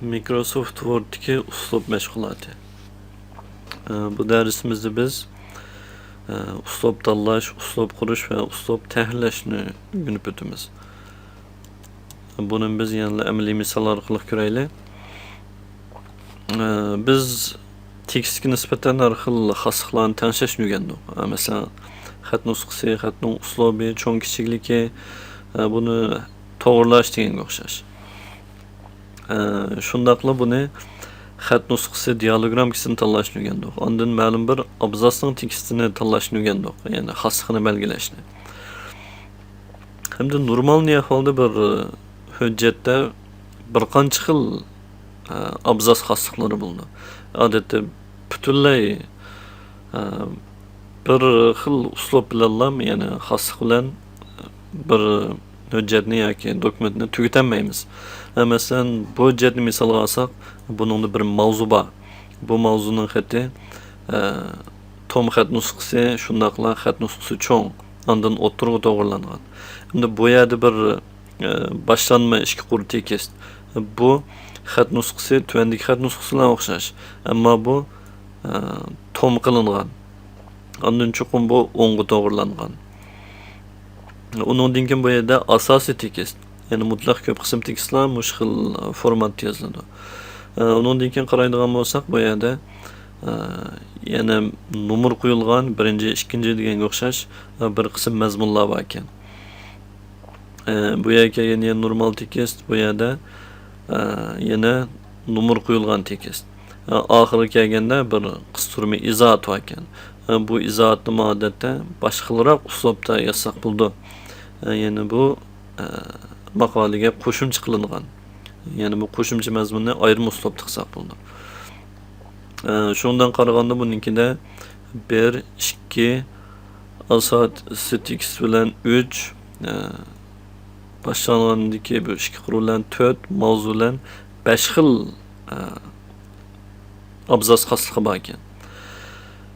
Microsoft Word'daki uslub məşğulatı. Bu dərsimizdə biz uslub tanlash, uslub quruş və uslub təhlilləşni günüp ötümüz. Bunun biz yəni əməli misal arqılıq görəyli. Biz tekstki nisbətən arxıl xaslıqlarını tanışlaşını öyrəndik. Məsələn, xət nusxası, xətnin uslubu, çoğun kiçikliki, bunu toğrulaş degenge oxşaş. Şundaqla bunu xət nusxası dialogramkisini tanlashni öyrəndik. Ondan ma'lum bir abzasning tekstini tanlashni öyrəndik. Yəni xaslıqını belgiləşni. Hem de normal ahvolda bir hüccətdə bir qancha xil abzas xaslıqları bulunur. Adətdə bütünlay bir xil uslub bilan, yəni xaslıq bilan bir hüccətni yoki dokumentni tügütənməyimiz. Məsələn, bu hüccətni misalga alsaq, bunun bir mavzu var. Bu mavzunun xətti tom xət nusxası, şundaqla xət nusxası çoğ, ondan oturğu toğırlanğan. Şimdi bu yerdə bir başlanma işki quru tekst. Bu xət nusxası tüvəndiki xət nusxasına oxşaş. Amma bu tom qılınğan. Ondan çoxun bu oңğu toğırlanğan. Onun dinkin bu yerdə asasi tekst. Yani mutlaq köp qism tekstlar muşxil format yazıldı. Onun dinkin qaraydigan bolsaq bu yerdə yana numar qo'yilgan, birinci, ikinci degenge oxşaş bir qism mazmunlar var ekan. Bu yerga yana normal tekst, bu yerda yana numar qo'yilgan tekst. Oxiri kelganda bir qisturma izohat var ekan. Bu izohatni odatda boshqaroq uslubda yazsaq bo'ldi. Yani bu maqolaga qo'shimcha qilingan. Yani bu qo'shimcha mazmunni ayrim uslubda qilsak bo'ldi. Şundan qaraganda bununkida 1, 2 asasi tekst bilan 3 başlanğandaki bir işki qurulan 4 mavzu bilan 5 xil abzas xaslığı var ekan.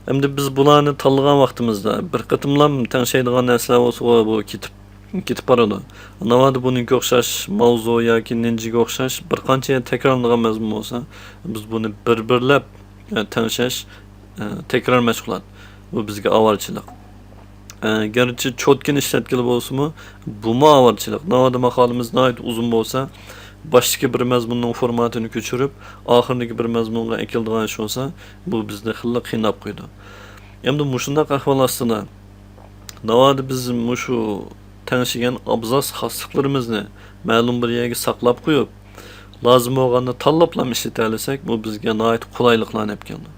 Endi biz bularni tanlagan vaqtimizda bir qatımlam tanışaydigan narsalar bo'lsa bu ketib baradi. Navada buningga o'xshash mavzu yoki ninjiga o'xshash bir qancha takrorlangan mazmun bo'lsa, biz buni bir-birlab tanışash tekrar məşğulat. Bu bizga avarchilik. Gerçi cho'tkini ishlatkili bo'lsa-mu, bu mu avarchilik? Navada maqolamiz nihoyat uzun bo'lsa, başdaki bir mazmunning formatini ko'chirib, oxirdagi bir mazmunga ekildigan ish bo'lsa, bu bizni xilla qiynab qo'ydi. Endi mushundaq ahvol ostida navada biz mushu tanışgan abzas xaslıqlarimizni ma'lum bir yerga saqlab qo'yib, lazım bo'lganda tanlablam ishlatasak, bu bizga nihoyat qulayliklarni olib keldi.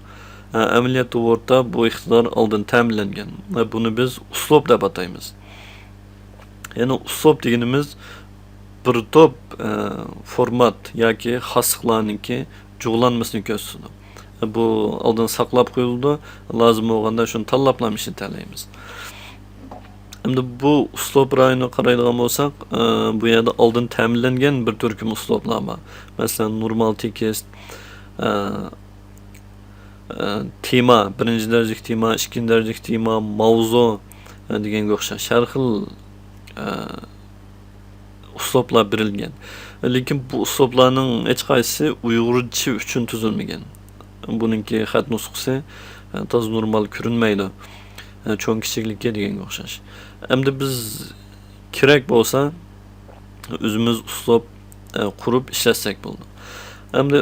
Amaliyotda Word'da bu iqtidor oldin ta'minlangan. Buni biz uslub deb ataymiz. Yani uslub deganimiz bir top format yoki xaslıqlarningki jug'lanmasini ko'rsatadi. Bu oldin saqlab qo'yildi, lazım bo'lganda shuni tanlablam ishlatalaymiz. Şimdi bu uslub rayını qaraydigan bolsak, bu yerda oldin ta'minlangan bir turkum uslublar bor. Masalan, normal tekst, tema, birinci derecik tema, ikinci derecik tema, mavzu degenge o'xshash har xil uslublar berilgan. Lekin bu uslublarning hech qaysisi uyg'urcha uchun tuzilmagan. Buningki xat nusxasi toz normal ko'rinmaydi. Çoğun kichiklikka degenge o'xshash. Endi biz kerak bo'lsa o'zimiz uslub qurib ishlatsak bo'ldi. Endi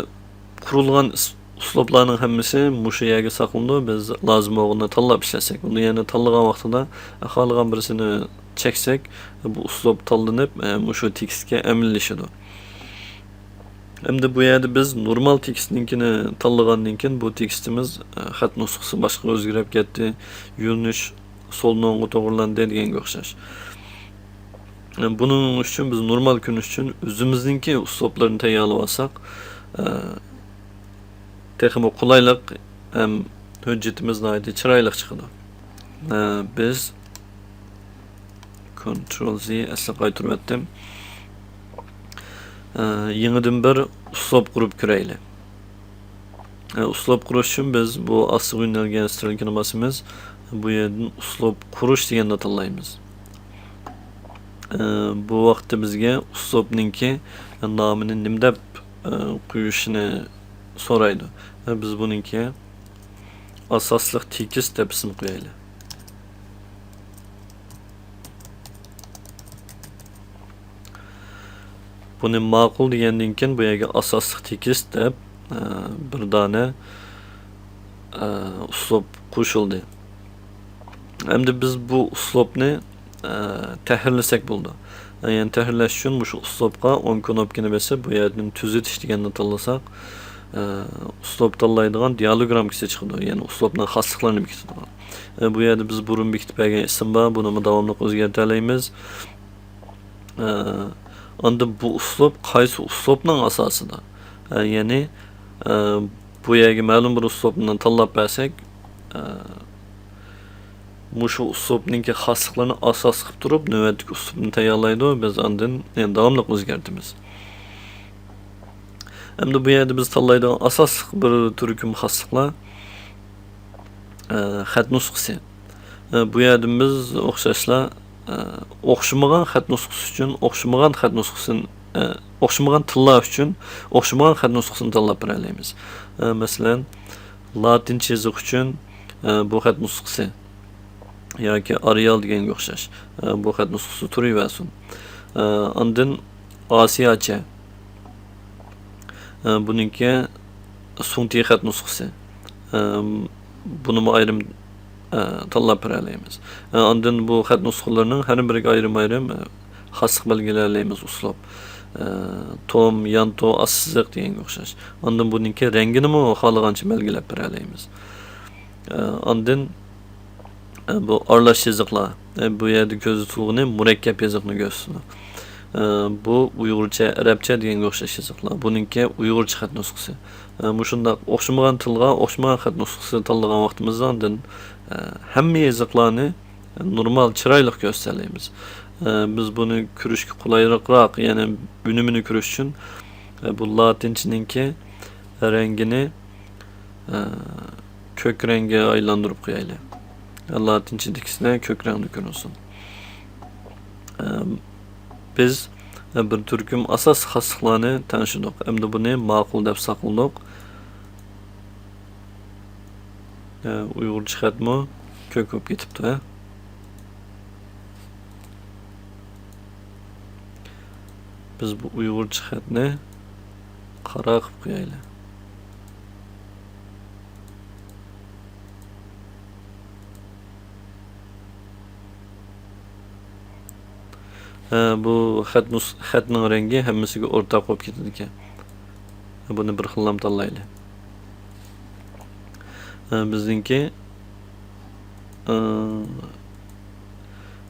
qurilgan uslublarning hammasi mushu yerga saqlanadi. Biz lazım bo'lganda tanlab ishlatsak bo'ldi. Yani tanlagan vaqtida xohlagan birisini cheksak, bu uslub tanlanib, mushu tekstga amillashadi. Endi bu yerda biz normal tekstninkini tanlagandan keyin bu tekstimiz xat nusxasi boshqa o'zgarib ketdi, yo'linish soldan to'g'rilandi deganga o'xshash. Buning uchun biz normal kun uchun o'zimizningki uslublarni tayyorlab olsak, texmo qulaylik ham hujjatimiz nihoyat chiroyli chiqadi. Biz Ctrl Z asli qaytarib o'tdim. Yenidən bir uslub qurub ko'rayli. Uslub qurish uchun biz bu asli yo'nalgan strelkani bosamiz. Bu yerdan uslub qurish deganni tanlaymiz. Bu vaqtda bizga uslubningki nomini nima deb qo'yishini so'raydi. Biz buningga asosliq tekist deb ism qo'yaylik. Buni ma'qul degandan keyin bu yerga asosliq tekist deb bir dona uslub qo'shildi. Endi biz bu uslubni tahrirlasak bo'ldi. Yani tahrirlash uchun shu uslubga 10 knopkani bosib, bu yerdan tuzitish deganni tanlasak, uslub tanlaydigan dialogramkasi chiqadi. Yani uslubning xosliklarini bekitadi. Bu yerda biz burun bekitib bergan ism bor, buni davomli o'zgartira olamiz. Endi bu uslub qaysi uslubning asosida? Yani bu yerga ma'lum bir uslubni tanlab bersak, mushu uslubninki xosliklarini asos qilib turib, navbatdagi uslubni tayyorlaydi. Biz ondan davomli o'zgartamiz. Endi bu yerda biz tanlaydigan asosiy bir turkum xosliklar xat nusxasi. Bu yerda biz o'xshashlar o'xshamagan xat nusxasi uchun o'xshamagan xat nusxasini o'xshamagan tillar uchun o'xshamagan xat nusxasini tanlab beramiz. Masalan, latincha yozuq uchun bu xat nusxasi yoki Arial deganga o'xshash bu xat nusxasi turaversin. Ondan Osiyocha buningga sun'iy xat nusxasi. Buni ayrim tanlab beramiz. Ondan bu xat nusxalarining har biriga ayrim xoslik belgilaymiz uslub. Tom, yanto, assiziq deganga o'xshash. Ondan buningga rangini xohlagancha belgilab beramiz. Ondan bu aralash yozuqlar. Bu yerda ko'zda tutilgani murakkab yozuqni ko'rsatadi. Bu Uyg'urcha, Arabcha deganga o'xshash yozuqlar. Buningga Uyg'urcha xat nusxasi. Shunda o'xshamagan tilga o'xshamagan xat nusxasini tanlagan vaqtimizda ondan hamma yozuqlarni normal chiroyli ko'rsatamiz. Biz buni ko'rishga qulayroq, ya'ni unumini ko'rish uchun bu latinchaninki rangini ko'k rangga aylantirib qo'yaylik. Latinchadagisidan ko'k rangda ko'rinsin. Biz bir turkum asos xosliklarni tanishdik. Endi buni ma'qul deb saqladik. Uyg'urcha xatmi ko'k bo'lib ketibdi. Biz bu Uyg'urcha xatni qara qilib qo'yaylik. Bu xatning rengi hammasiga o'rtaq bo'lib ketadi ekan. Buni bir xillam tanlaylik. Bizningki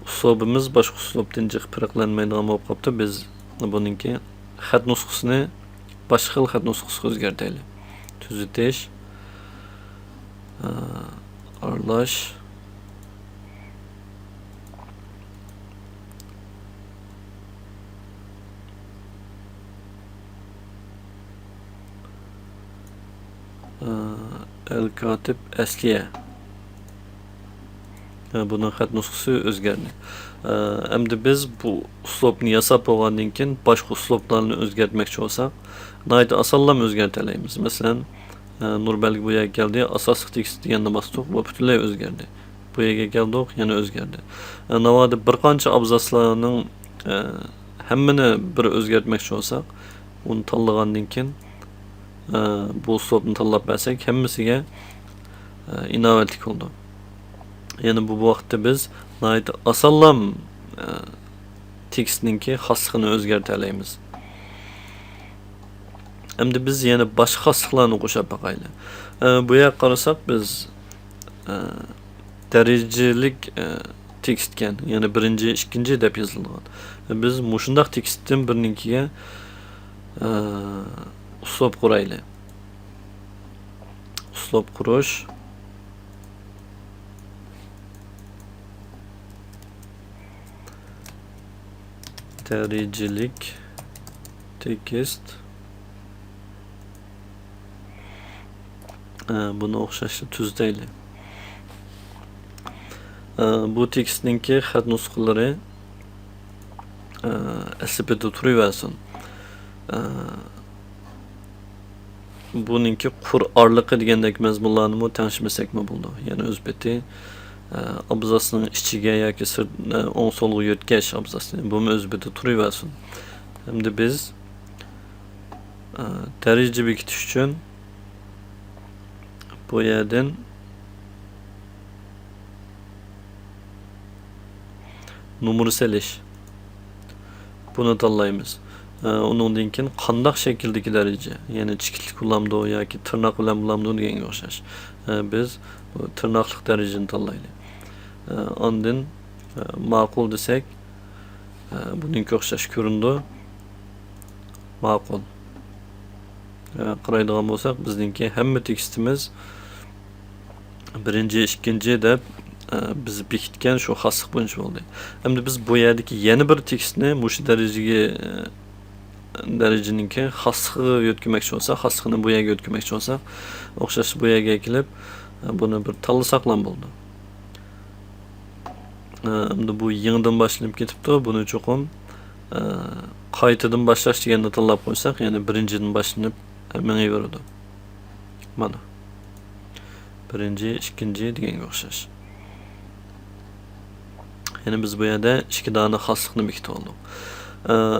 uslubimiz boshqa uslubdan jiq farqlanmaydigan bo'lib qolibdi. Biz buningki xat nusxasini boshqa xil xat nusxasiga o'zgartiraylik. Tuzitish, aralash, el-katib asliye. Bunun xat nusxası o'zgardi. Endi biz bu uslubni yasab bo'lgandan keyin boshqa uslublarni o'zgartmoqchi bo'lsak, nayda osonlam o'zgartiramiz. Masalan, Nurbelgi bu yerga keldi, asosliq tekst deganni bosdik, bu butunlay o'zgardi. Bu yerga keldik, yana o'zgardi. Navoda bir qancha abzaslarning hammani bir o'zgartmoqchi bo'lsak, uni tanlagandan keyin bu uslubni tanlab bersak, hammasiga inovatli oldu. Yani bu vaqtda biz nayda osonlam tekstninki xosligini o'zgartira olamiz. Endi biz yana boshqa xosliklarni qo'shib boqaylik. Bu yerga qarasak biz darajalik tekst ekan, ya'ni birinchi, ikkinchi deb yozilgan. Biz mushundaq tekstdan birninkiga uslub quraylik. Uslub qurish derecelik tekst buni o'xshashni tuzlaylik. Bu tekstninki xat nusxalari aslida turaversin. buningki Qur'orliqi degandek mazmunlarni tangishmasak-mi bo'ldi. Ya'ni o'z beti abzasning ichiga yoki o'ng so'lga yo'tkash abzasini bu o'z beti turaversin. Hamda biz daraja bekitish uchun bu yerdan numara selish buni tanlaymiz. Undan keyin qandaq shakldagi daraja, ya'ni chikitlik ulamdi yoki tirnoq bilan bulamdi deganga o'xshash. Biz bu tirnoqlik darajani tanlaylik. Ondan ma'qul desak, buningga o'xshash ko'rindi. Ma'qul. Qaraydigan bo'lsak, bizningki hamma tekstimiz birinchi, ikkinchi deb biz bekitgan shu xoslik bo'yicha bo'ldi. Endi biz bu yerdagi yana bir tekstni shu darajaningki xosligiga yo'tkamoqchi bo'lsak, xosligini bu yerga yo'tkamoqchi bo'lsak, o'xshash bu yerga kelib buni bir tanlasak bo'ldi. Endi bu yangidan boshlanib ketibdi. Buni cho'qim qaytadan boshlash deganni tanlab qo'ysak, ya'ni birinchidan boshlanib mengayveradi. Mana. Birinchi, ikkinchi deganga o'xshash. Ya'ni biz bu yerda ikki dona xoslikni bekitib oldik.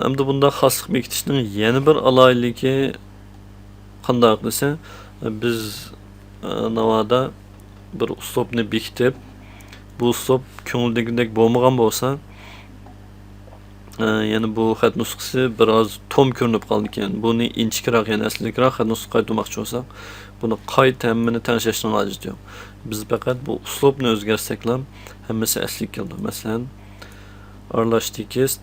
Endi bunda xoslik bekitishning yana bir alaylıgi qanday desa, biz navoda bir uslubni bekitib, bu uslub ko'ngildagidek bo'lmagan bo'lsa, ya'ni bu xat nusxasi biroz tom ko'rinib qoldi ekan. Buni inchikroq, ya'ni aslikroq xat nusxa qaytarmoqchi bo'lsak, buni qayta hammani tanishishning hojati yo'q. Biz faqat bu uslubni o'zgartsak ham hammasi aslik keldi. Masalan, aralash tekist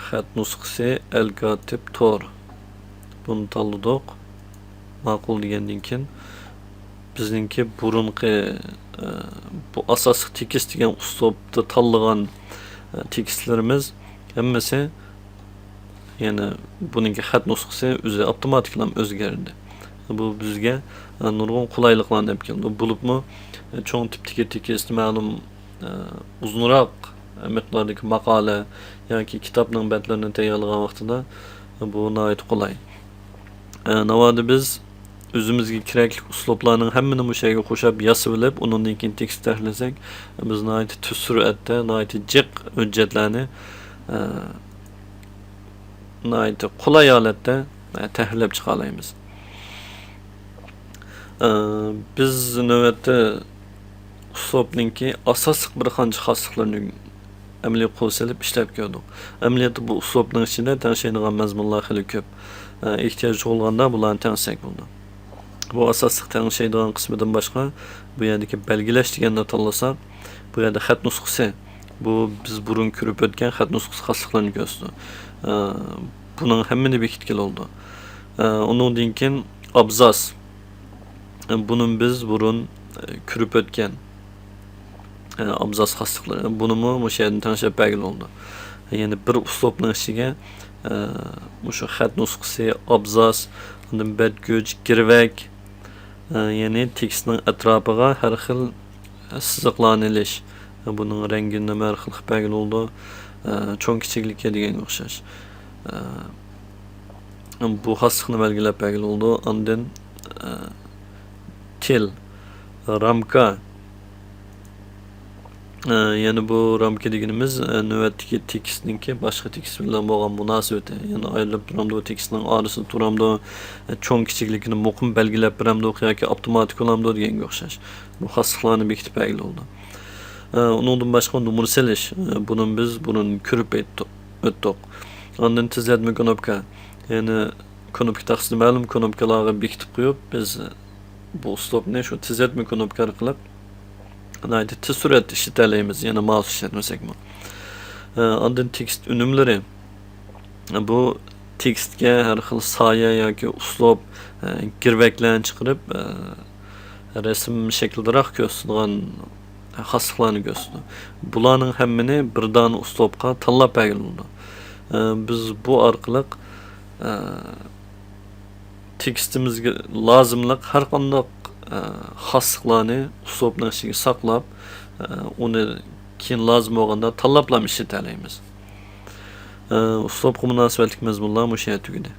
xat nusxasi al-katib tor. Buni tanladik. Ma'qul degandan keyin bizningki burunqi bu asosiy tekst degan uslubda tanlagan tekstlarimiz hammasi, ya'ni buningki xat nusxasi o'zi avtomatiklan o'zgardi. Bu bizga nurg'un qulayliklarni olib keldi. Bo'libmi cho'ng tipdagi tekst ma'lum uzunroq miqdordagi maqola yoki kitobning betlarini tayyorlagan vaqtida bu nihoyat qulay. Navoda biz o'zimizga kerakli uslublarning hammani bu shayga qo'shib yasab olib, undan keyin tekst tahlilsak, biz nihoyat tez suratda, nihoyat jiq hujjatlarni nihoyat qulay holatda tahlillab chiqa olamiz. Biz navbatda uslubningki asosiy bir qancha xosliklarni amaliy qo'lsilib ishlab ko'rdik. Amaliyotda bu uslubning ichida tanishadigan mazmunlar xili ko'p. Ehtiyoj bo'lganda bularni tanishsak bo'ldi. Bu asosiy tanishadigan qismidan boshqa bu yerdagi belgilash deganni tanlasak, bu yerda xat nusxasi, bu biz burun ko'rib o'tgan xat nusxasi xosliklarini ko'rsatdi. Buning hammani bekitgan oldi. Undan keyin abzas. Bunun biz burun ko'rib o'tgan abzas xosliklari. Buni o'sha yerdan tanishib belgil oldi. Ya'ni bir uslubning ichiga shu xat nusxasi, abzas, undan badgo'j, girvak, ya'ni tekstning atrofiga har xil siziqlarni ilish. Buning rangini har xil belgil oldi. Cho'ng kichiklikka deganga o'xshash. Bu xoslikni belgilab belgil oldi. Undan til, ramka, ya'ni bu ramka deganimiz navbatdagi tekstningki boshqa tekst bilan bo'lgan munosabati, ya'ni ayrilib turamdi, bu tekstning orasida turamdi, cho'ng kichikligini muqim belgilab beramdi yoki avtomatik olamdi deganga o'xshash. Bu xosliklarni bekitib belgil oldi. Undan boshqa numara selish, buni biz ko'rib o'tdik. Ondan tizlatma knopka, ya'ni knopka taqsimida ma'lum knopkalarga bekitib qo'yib, biz bu uslubni shu tizlatma knopka orqali tez suratda ishlatalaymiz, yana mouse ishlatmasakmi. Ondan tekst unumlari. Bu tekstga har xil soya yoki uslub girvaklarni chiqarib rasm shaklidaroq ko'rsatadigan xosliklarni ko'rsatdi. Bularning hammani bir dona uslubga tanlab belgiladi. Biz bu orqali tekstimizga lozimli har qanday xosliklarni uslubning ichiga saqlab, uni keyin lozim bo'lganda tanlablam ishlatalaymiz. uslubga munosabatlik mazmunlar mushu yerda tugadi.